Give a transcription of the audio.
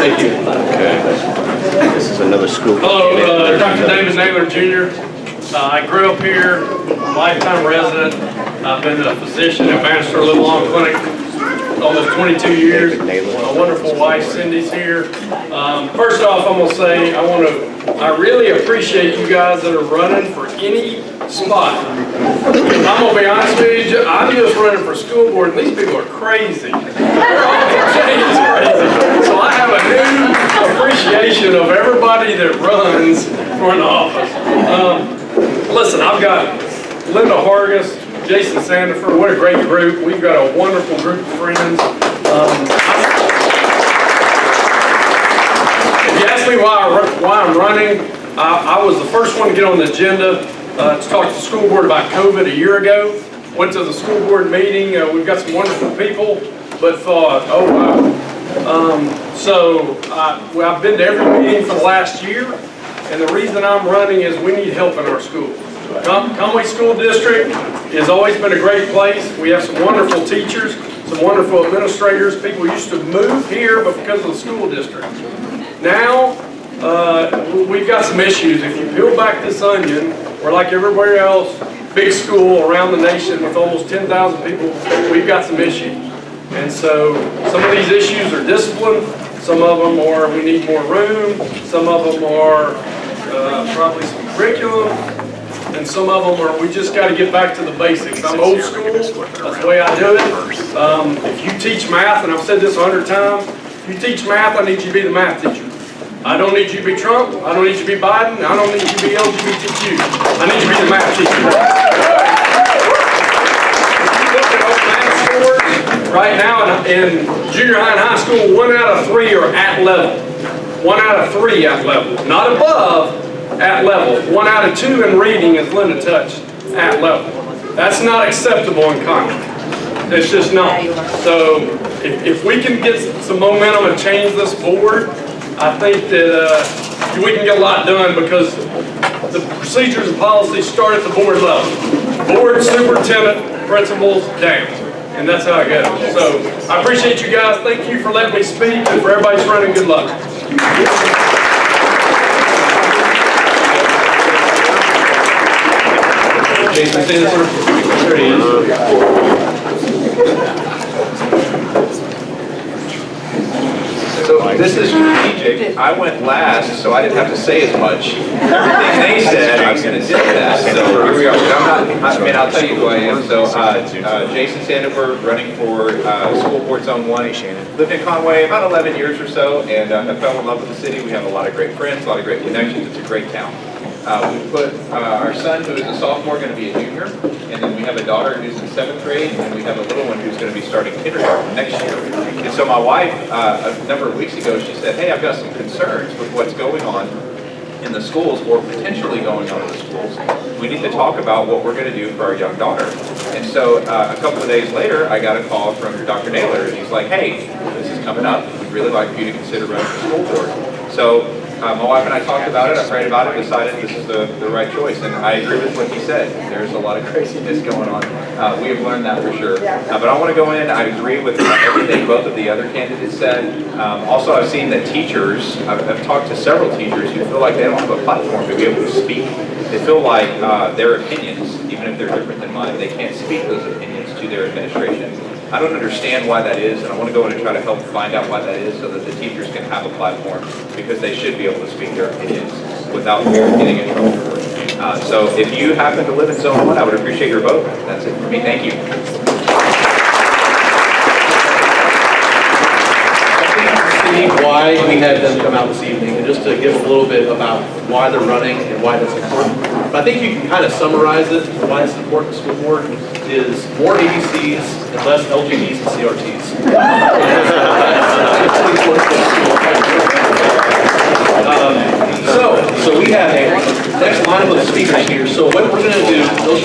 Thank you. Okay. This is another school. Hello, Dr. David Naylor Jr. I grew up here, lifetime resident. I've been a physician at Bannister Little Long Clinic almost 22 years. My wonderful wife Cindy's here. First off, I'm gonna say I really appreciate you guys that are running for any spot. I'm gonna be honest with you, I'm just running for school board, and these people are crazy. They're all crazy. So I have a new appreciation of everybody that runs for an office. Listen, I've got Linda Hargis, Jason Sandifer. What a great group. We've got a wonderful group of friends. If you ask me why I'm running, I was the first one to get on the agenda to talk to the school board about COVID a year ago. Went to the school board meeting. We've got some wonderful people, but thought, oh wow. I've been to every meeting for the last year, and the reason I'm running is we need help in our schools. Conway School District has always been a great place. We have some wonderful teachers, some wonderful administrators. People used to move here, but because of the school district. Now, we've got some issues. If you peel back this onion, we're like everywhere else, big school around the nation with almost 10,000 people, we've got some issues. And so some of these issues are discipline, some of them are we need more room, some of them are probably some curriculum, and some of them are we just got to get back to the basics. I'm old school, that's the way I do it. If you teach math, and I've said this 100 times, if you teach math, I need you to be the math teacher. I don't need you to be Trump, I don't need you to be Biden, I don't need you to be LGBTQ. I need you to be the math teacher. Right now in junior high and high school, 1 out of 3 are at level. 1 out of 3 at level. Not above, at level. 1 out of 2 in reading, as Linda touched, at level. That's not acceptable in Congress. It's just not. So if we can get some momentum and change this board, I think that we can get a lot done because the procedures and policies start at the board level. Board, superintendent, principals, down. And that's how it goes. So I appreciate you guys. Thank you for letting me speak, and for everybody's running, good luck. Jason Sandifer. There he is. So this is strategic. I went last, so I didn't have to say as much. Everything they said, I was going to do that. So here we are. I'll tell you who I am. So Jason Sandifer, running for School Board Zone 1. Lived in Conway about 11 years or so, and I fell in love with the city. We have a lot of great friends, a lot of great connections. It's a great town. We put our son, who is a sophomore, going to be a junior, and then we have a daughter who's in 7th grade, and we have a little one who's going to be starting kindergarten next year. And so my wife, a number of weeks ago, she said, hey, I've got some concerns with what's going on in the schools, or potentially going on in the schools. We need to talk about what we're going to do for our young daughter. And so a couple of days later, I got a call from Dr. Naylor, and he's like, hey, this is coming up. We'd really like for you to consider running for school board. So my wife and I talked about it, I prayed about it, decided this is the right choice, and I agree with what he said. There's a lot of craziness going on. We have learned that for sure. But I want to go in, I agree with everything both of the other candidates said. Also, I've seen that teachers, I've talked to several teachers who feel like they don't have a platform to be able to speak. They feel like their opinions, even if they're different than mine, they can't speak those opinions to their administration. I don't understand why that is, and I want to go in and try to help find out why that is so that the teachers can have a platform, because they should be able to speak their opinions without fear of getting in trouble. So if you happen to live in Zone 1, I would appreciate your vote. That's it for me. Thank you. Why we had them come out this evening, and just to give a little bit about why they're running and why that's important. But I think you can kind of summarize it. Why it's important to school board is more ABCs and less LGBs and CRTs. So we have a next lineup of speakers here. So what we're going to do, those